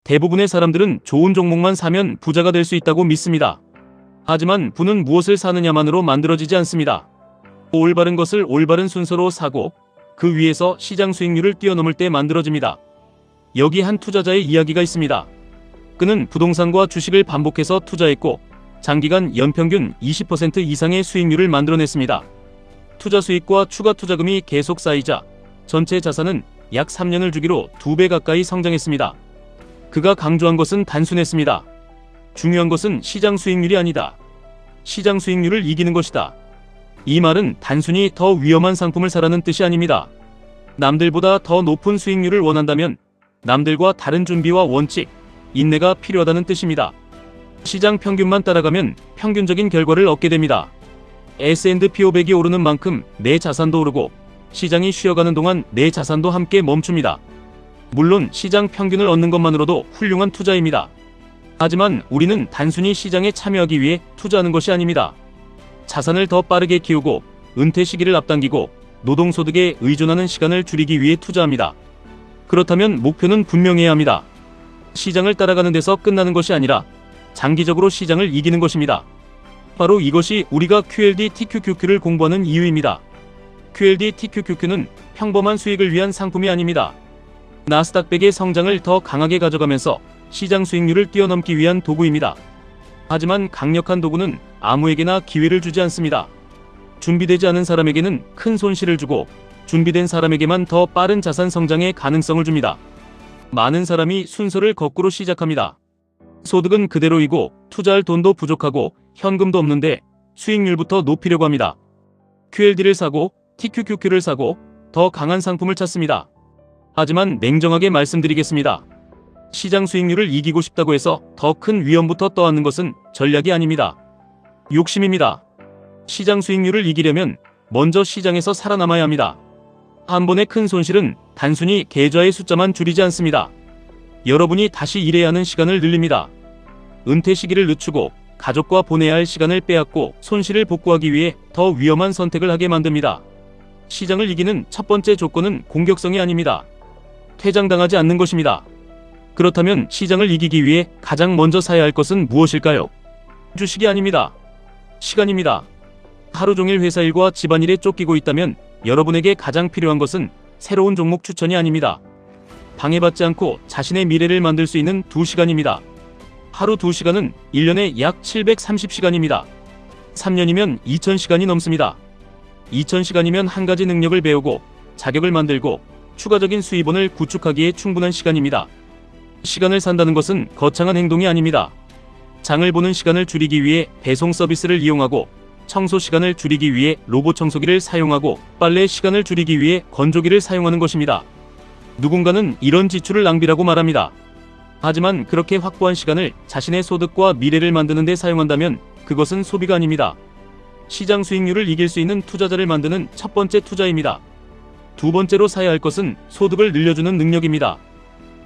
대부분의 사람들은 좋은 종목만 사면 부자가 될 수 있다고 믿습니다. 하지만 부는 무엇을 사느냐만으로 만들어지지 않습니다. 올바른 것을 올바른 순서로 사고 그 위에서 시장 수익률을 뛰어넘을 때 만들어집니다. 여기 한 투자자의 이야기가 있습니다. 그는 부동산과 주식을 반복해서 투자했고 장기간 연평균 20% 이상의 수익률을 만들어냈습니다. 투자 수익과 추가 투자금이 계속 쌓이자 전체 자산은 약 3년을 주기로 2배 가까이 성장했습니다. 그가 강조한 것은 단순했습니다. 중요한 것은 시장 수익률이 아니다. 시장 수익률을 이기는 것이다. 이 말은 단순히 더 위험한 상품을 사라는 뜻이 아닙니다. 남들보다 더 높은 수익률을 원한다면 남들과 다른 준비와 원칙, 인내가 필요하다는 뜻입니다. 시장 평균만 따라가면 평균적인 결과를 얻게 됩니다. S&P 500이 오르는 만큼 내 자산도 오르고 시장이 쉬어가는 동안 내 자산도 함께 멈춥니다. 물론 시장 평균을 얻는 것만으로도 훌륭한 투자입니다. 하지만 우리는 단순히 시장에 참여하기 위해 투자하는 것이 아닙니다. 자산을 더 빠르게 키우고 은퇴 시기를 앞당기고 노동소득에 의존하는 시간을 줄이기 위해 투자합니다. 그렇다면 목표는 분명해야 합니다. 시장을 따라가는 데서 끝나는 것이 아니라 장기적으로 시장을 이기는 것입니다. 바로 이것이 우리가 QLD TQQQ를 공부하는 이유입니다. QLD TQQQ는 평범한 수익을 위한 상품이 아닙니다. 나스닥 100의 성장을 더 강하게 가져가면서 시장 수익률을 뛰어넘기 위한 도구입니다. 하지만 강력한 도구는 아무에게나 기회를 주지 않습니다. 준비되지 않은 사람에게는 큰 손실을 주고 준비된 사람에게만 더 빠른 자산 성장의 가능성을 줍니다. 많은 사람이 순서를 거꾸로 시작합니다. 소득은 그대로이고 투자할 돈도 부족하고 현금도 없는데 수익률부터 높이려고 합니다. QLD를 사고 TQQQ를 사고 더 강한 상품을 찾습니다. 하지만 냉정하게 말씀드리겠습니다. 시장 수익률을 이기고 싶다고 해서 더 큰 위험부터 떠안는 것은 전략이 아닙니다. 욕심입니다. 시장 수익률을 이기려면 먼저 시장에서 살아남아야 합니다. 한 번의 큰 손실은 단순히 계좌의 숫자만 줄이지 않습니다. 여러분이 다시 일해야 하는 시간을 늘립니다. 은퇴 시기를 늦추고 가족과 보내야 할 시간을 빼앗고 손실을 복구하기 위해 더 위험한 선택을 하게 만듭니다. 시장을 이기는 첫 번째 조건은 공격성이 아닙니다. 퇴장당하지 않는 것입니다. 그렇다면 시장을 이기기 위해 가장 먼저 사야 할 것은 무엇일까요? 주식이 아닙니다. 시간입니다. 하루 종일 회사 일과 집안일에 쫓기고 있다면 여러분에게 가장 필요한 것은 새로운 종목 추천이 아닙니다. 방해받지 않고 자신의 미래를 만들 수 있는 2시간입니다. 하루 2시간은 1년에 약 730시간입니다. 3년이면 2000시간이 넘습니다. 2000시간이면 한 가지 능력을 배우고 자격을 만들고 추가적인 수입원을 구축하기에 충분한 시간입니다. 시간을 산다는 것은 거창한 행동이 아닙니다. 장을 보는 시간을 줄이기 위해 배송 서비스를 이용하고 청소 시간을 줄이기 위해 로봇 청소기를 사용하고 빨래 시간을 줄이기 위해 건조기를 사용하는 것입니다. 누군가는 이런 지출을 낭비라고 말합니다. 하지만 그렇게 확보한 시간을 자신의 소득과 미래를 만드는 데 사용한다면 그것은 소비가 아닙니다. 시장 수익률을 이길 수 있는 투자자를 만드는 첫 번째 투자입니다. 두 번째로 사야 할 것은 소득을 늘려주는 능력입니다.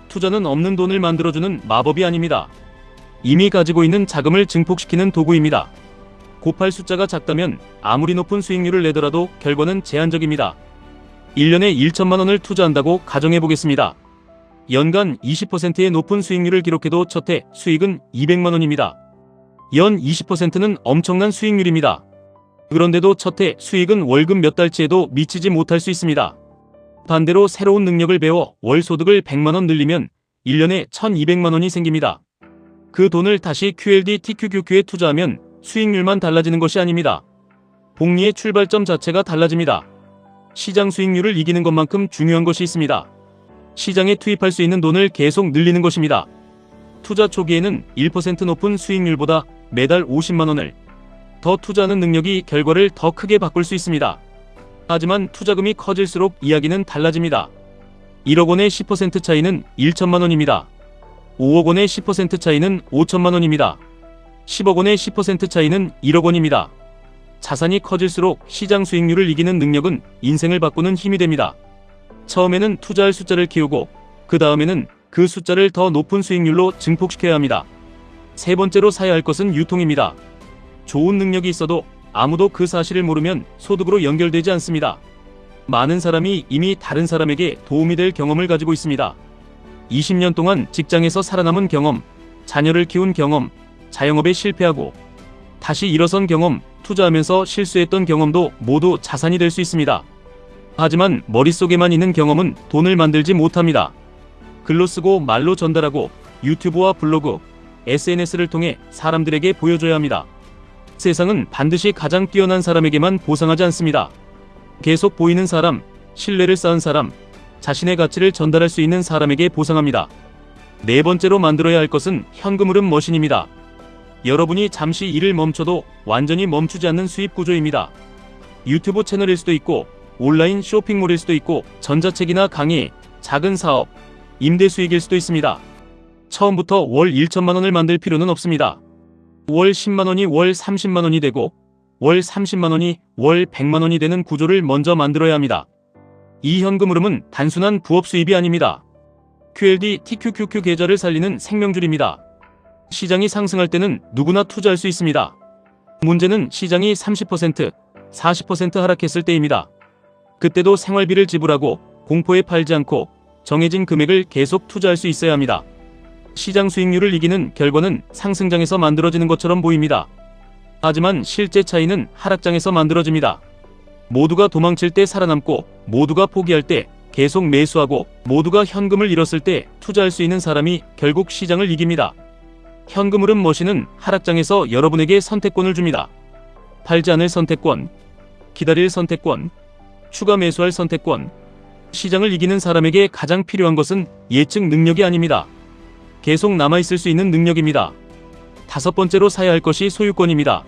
투자는 없는 돈을 만들어주는 마법이 아닙니다. 이미 가지고 있는 자금을 증폭시키는 도구입니다. 곱할 숫자가 작다면 아무리 높은 수익률을 내더라도 결과는 제한적입니다. 1년에 1천만 원을 투자한다고 가정해보겠습니다. 연간 20%의 높은 수익률을 기록해도 첫해 수익은 200만 원입니다. 연 20%는 엄청난 수익률입니다. 그런데도 첫해 수익은 월급 몇 달치에도 미치지 못할 수 있습니다. 반대로 새로운 능력을 배워 월 소득을 100만 원 늘리면 1년에 1200만 원이 생깁니다. 그 돈을 다시 QLD TQQQ에 투자하면 수익률만 달라지는 것이 아닙니다. 복리의 출발점 자체가 달라집니다. 시장 수익률을 이기는 것만큼 중요한 것이 있습니다. 시장에 투입할 수 있는 돈을 계속 늘리는 것입니다. 투자 초기에는 1% 높은 수익률보다 매달 50만 원을 더 투자하는 능력이 결과를 더 크게 바꿀 수 있습니다. 하지만 투자금이 커질수록 이야기는 달라집니다. 1억 원의 10% 차이는 1천만 원입니다. 5억 원의 10% 차이는 5천만 원입니다. 10억 원의 10% 차이는 1억 원입니다. 자산이 커질수록 시장 수익률을 이기는 능력은 인생을 바꾸는 힘이 됩니다. 처음에는 투자할 숫자를 키우고 그 다음에는 그 숫자를 더 높은 수익률로 증폭시켜야 합니다. 세 번째로 사야 할 것은 유통입니다. 좋은 능력이 있어도 아무도 그 사실을 모르면 소득으로 연결되지 않습니다. 많은 사람이 이미 다른 사람에게 도움이 될 경험을 가지고 있습니다. 20년 동안 직장에서 살아남은 경험, 자녀를 키운 경험, 자영업에 실패하고 다시 일어선 경험, 투자하면서 실수했던 경험도 모두 자산이 될 수 있습니다. 하지만 머릿속에만 있는 경험은 돈을 만들지 못합니다. 글로 쓰고 말로 전달하고 유튜브와 블로그, SNS를 통해 사람들에게 보여줘야 합니다. 세상은 반드시 가장 뛰어난 사람에게만 보상하지 않습니다. 계속 보이는 사람, 신뢰를 쌓은 사람, 자신의 가치를 전달할 수 있는 사람에게 보상합니다. 네 번째로 만들어야 할 것은 현금 흐름 머신입니다. 여러분이 잠시 일을 멈춰도 완전히 멈추지 않는 수입 구조입니다. 유튜브 채널일 수도 있고 온라인 쇼핑몰일 수도 있고 전자책이나 강의, 작은 사업, 임대 수익일 수도 있습니다. 처음부터 월 1천만 원을 만들 필요는 없습니다. 월 10만 원이 월 30만 원이 되고 월 30만 원이 월 100만 원이 되는 구조를 먼저 만들어야 합니다. 이 현금 흐름은 단순한 부업 수입이 아닙니다. QLD, TQQQ 계좌를 살리는 생명줄입니다. 시장이 상승할 때는 누구나 투자할 수 있습니다. 문제는 시장이 30%, 40% 하락했을 때입니다. 그때도 생활비를 지불하고 공포에 팔지 않고 정해진 금액을 계속 투자할 수 있어야 합니다. 시장 수익률을 이기는 결과는 상승장에서 만들어지는 것처럼 보입니다. 하지만 실제 차이는 하락장에서 만들어집니다. 모두가 도망칠 때 살아남고 모두가 포기할 때 계속 매수하고 모두가 현금을 잃었을 때 투자할 수 있는 사람이 결국 시장을 이깁니다. 현금 흐름 머신은 하락장에서 여러분에게 선택권을 줍니다. 팔지 않을 선택권, 기다릴 선택권, 추가 매수할 선택권. 시장을 이기는 사람에게 가장 필요한 것은 예측 능력이 아닙니다. 계속 남아있을 수 있는 능력입니다. 다섯 번째로 사야 할 것이 소유권입니다.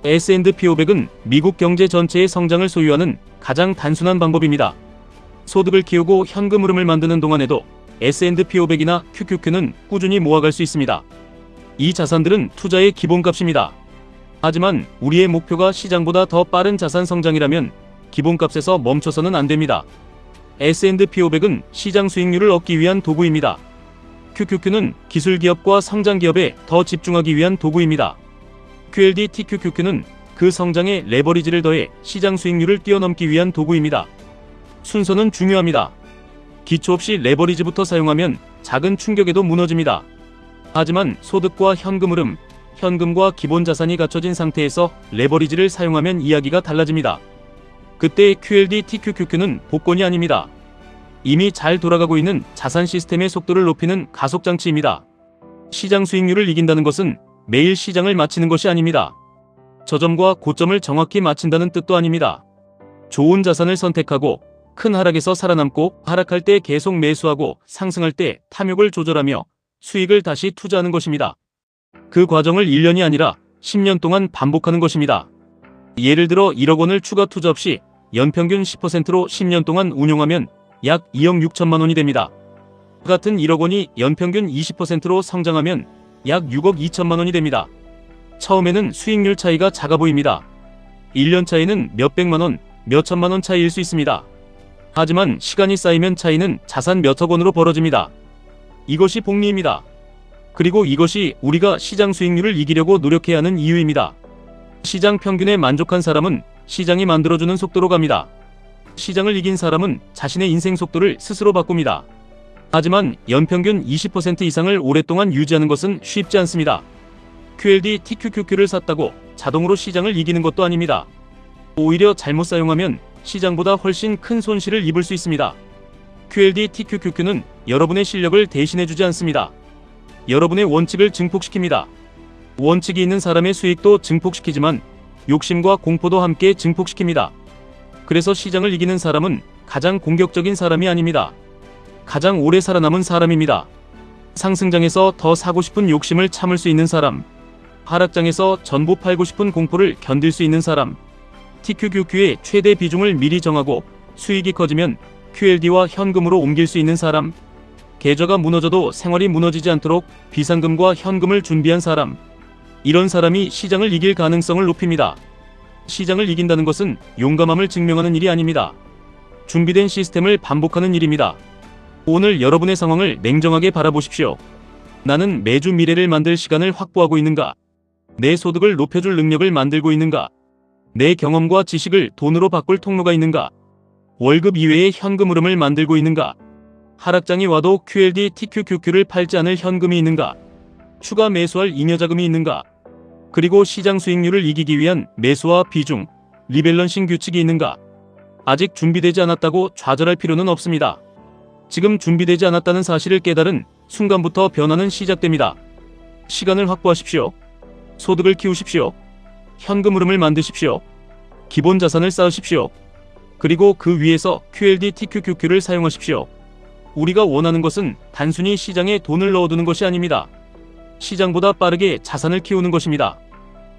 S&P 500은 미국 경제 전체의 성장을 소유하는 가장 단순한 방법입니다. 소득을 키우고 현금 흐름을 만드는 동안에도 S&P 500이나 QQQ는 꾸준히 모아갈 수 있습니다. 이 자산들은 투자의 기본값입니다. 하지만 우리의 목표가 시장보다 더 빠른 자산 성장이라면 기본값에서 멈춰서는 안 됩니다. S&P 500은 시장 수익률을 얻기 위한 도구입니다. QQQ는 기술 기업과 성장 기업에 더 집중하기 위한 도구입니다. QLD, TQQQ는 그 성장에 레버리지를 더해 시장 수익률을 뛰어넘기 위한 도구입니다. 순서는 중요합니다. 기초 없이 레버리지부터 사용하면 작은 충격에도 무너집니다. 하지만 소득과 현금 흐름, 현금과 기본 자산이 갖춰진 상태에서 레버리지를 사용하면 이야기가 달라집니다. 그때 QLD, TQQQ는 복권이 아닙니다. 이미 잘 돌아가고 있는 자산 시스템의 속도를 높이는 가속장치입니다. 시장 수익률을 이긴다는 것은 매일 시장을 맞히는 것이 아닙니다. 저점과 고점을 정확히 맞춘다는 뜻도 아닙니다. 좋은 자산을 선택하고 큰 하락에서 살아남고 하락할 때 계속 매수하고 상승할 때 탐욕을 조절하며 수익을 다시 투자하는 것입니다. 그 과정을 1년이 아니라 10년 동안 반복하는 것입니다. 예를 들어 1억 원을 추가 투자 없이 연평균 10%로 10년 동안 운용하면 약 2억 6천만 원이 됩니다. 같은 1억 원이 연평균 20%로 성장하면 약 6억 2천만 원이 됩니다. 처음에는 수익률 차이가 작아 보입니다. 1년 차이는 몇백만 원, 몇천만 원 차이일 수 있습니다. 하지만 시간이 쌓이면 차이는 자산 몇억 원으로 벌어집니다. 이것이 복리입니다. 그리고 이것이 우리가 시장 수익률을 이기려고 노력해야 하는 이유입니다. 시장 평균에 만족한 사람은 시장이 만들어주는 속도로 갑니다. 시장을 이긴 사람은 자신의 인생 속도를 스스로 바꿉니다. 하지만 연평균 20% 이상을 오랫동안 유지하는 것은 쉽지 않습니다. QLD, TQQQ를 샀다고 자동으로 시장을 이기는 것도 아닙니다. 오히려 잘못 사용하면 시장보다 훨씬 큰 손실을 입을 수 있습니다. QLD, TQQQ는 여러분의 실력을 대신해주지 않습니다. 여러분의 원칙을 증폭시킵니다. 원칙이 있는 사람의 수익도 증폭시키지만 욕심과 공포도 함께 증폭시킵니다. 그래서 시장을 이기는 사람은 가장 공격적인 사람이 아닙니다. 가장 오래 살아남은 사람입니다. 상승장에서 더 사고 싶은 욕심을 참을 수 있는 사람, 하락장에서 전부 팔고 싶은 공포를 견딜 수 있는 사람, TQQQ의 최대 비중을 미리 정하고 수익이 커지면 QLD와 현금으로 옮길 수 있는 사람, 계좌가 무너져도 생활이 무너지지 않도록 비상금과 현금을 준비한 사람, 이런 사람이 시장을 이길 가능성을 높입니다. 시장을 이긴다는 것은 용감함을 증명하는 일이 아닙니다. 준비된 시스템을 반복하는 일입니다. 오늘 여러분의 상황을 냉정하게 바라보십시오. 나는 매주 미래를 만들 시간을 확보하고 있는가? 내 소득을 높여줄 능력을 만들고 있는가? 내 경험과 지식을 돈으로 바꿀 통로가 있는가? 월급 이외의 현금 흐름을 만들고 있는가? 하락장이 와도 QLD, TQQQ를 팔지 않을 현금이 있는가? 추가 매수할 잉여자금이 있는가? 그리고 시장 수익률을 이기기 위한 매수와 비중, 리밸런싱 규칙이 있는가? 아직 준비되지 않았다고 좌절할 필요는 없습니다. 지금 준비되지 않았다는 사실을 깨달은 순간부터 변화는 시작됩니다. 시간을 확보하십시오. 소득을 키우십시오. 현금 흐름을 만드십시오. 기본 자산을 쌓으십시오. 그리고 그 위에서 QLD, TQQQ를 사용하십시오. 우리가 원하는 것은 단순히 시장에 돈을 넣어두는 것이 아닙니다. 시장보다 빠르게 자산을 키우는 것입니다.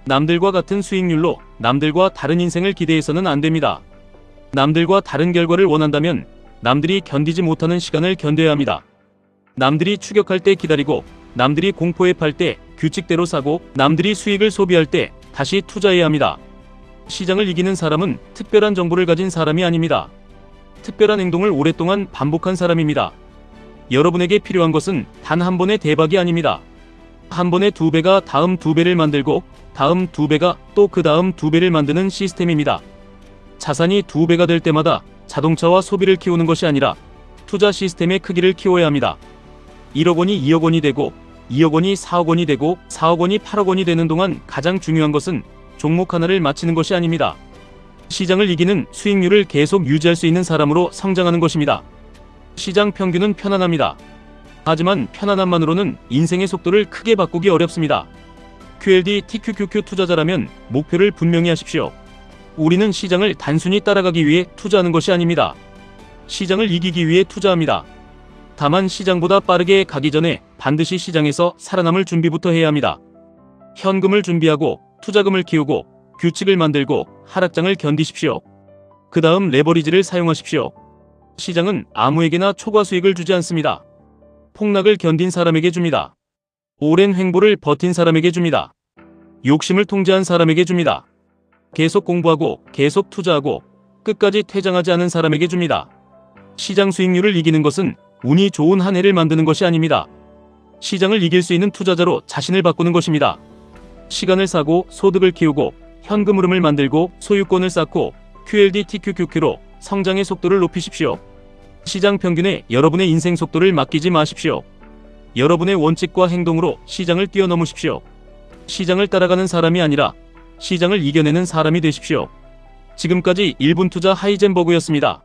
남들과 같은 수익률로 남들과 다른 인생을 기대해서는 안 됩니다. 남들과 다른 결과를 원한다면 남들이 견디지 못하는 시간을 견뎌야 합니다. 남들이 추격할 때 기다리고, 남들이 공포에 팔 때 규칙대로 사고, 남들이 수익을 소비할 때 다시 투자해야 합니다. 시장을 이기는 사람은 특별한 정보를 가진 사람이 아닙니다. 특별한 행동을 오랫동안 반복한 사람입니다. 여러분에게 필요한 것은 단 한 번의 대박이 아닙니다. 한 번에 2배가 다음 2배를 만들고, 다음 2배가 또 그 다음 2배를 만드는 시스템입니다. 자산이 2배가 될 때마다 자동차와 소비를 키우는 것이 아니라 투자 시스템의 크기를 키워야 합니다. 1억 원이 2억 원이 되고, 2억 원이 4억 원이 되고, 4억 원이 8억 원이 되는 동안 가장 중요한 것은 종목 하나를 맞히는 것이 아닙니다. 시장을 이기는 수익률을 계속 유지할 수 있는 사람으로 성장하는 것입니다. 시장 평균은 편안합니다. 하지만 편안함만으로는 인생의 속도를 크게 바꾸기 어렵습니다. QLD, TQQQ 투자자라면 목표를 분명히 하십시오. 우리는 시장을 단순히 따라가기 위해 투자하는 것이 아닙니다. 시장을 이기기 위해 투자합니다. 다만 시장보다 빠르게 가기 전에 반드시 시장에서 살아남을 준비부터 해야 합니다. 현금을 준비하고 투자금을 키우고 규칙을 만들고 하락장을 견디십시오. 그 다음 레버리지를 사용하십시오. 시장은 아무에게나 초과 수익을 주지 않습니다. 폭락을 견딘 사람에게 줍니다. 오랜 횡보를 버틴 사람에게 줍니다. 욕심을 통제한 사람에게 줍니다. 계속 공부하고 계속 투자하고 끝까지 퇴장하지 않은 사람에게 줍니다. 시장 수익률을 이기는 것은 운이 좋은 한 해를 만드는 것이 아닙니다. 시장을 이길 수 있는 투자자로 자신을 바꾸는 것입니다. 시간을 사고 소득을 키우고 현금 흐름을 만들고 소유권을 쌓고 QLD, TQQQ로 성장의 속도를 높이십시오. 시장 평균에 여러분의 인생 속도를 맡기지 마십시오. 여러분의 원칙과 행동으로 시장을 뛰어넘으십시오. 시장을 따라가는 사람이 아니라 시장을 이겨내는 사람이 되십시오. 지금까지 1분 투자 하이젠버그였습니다.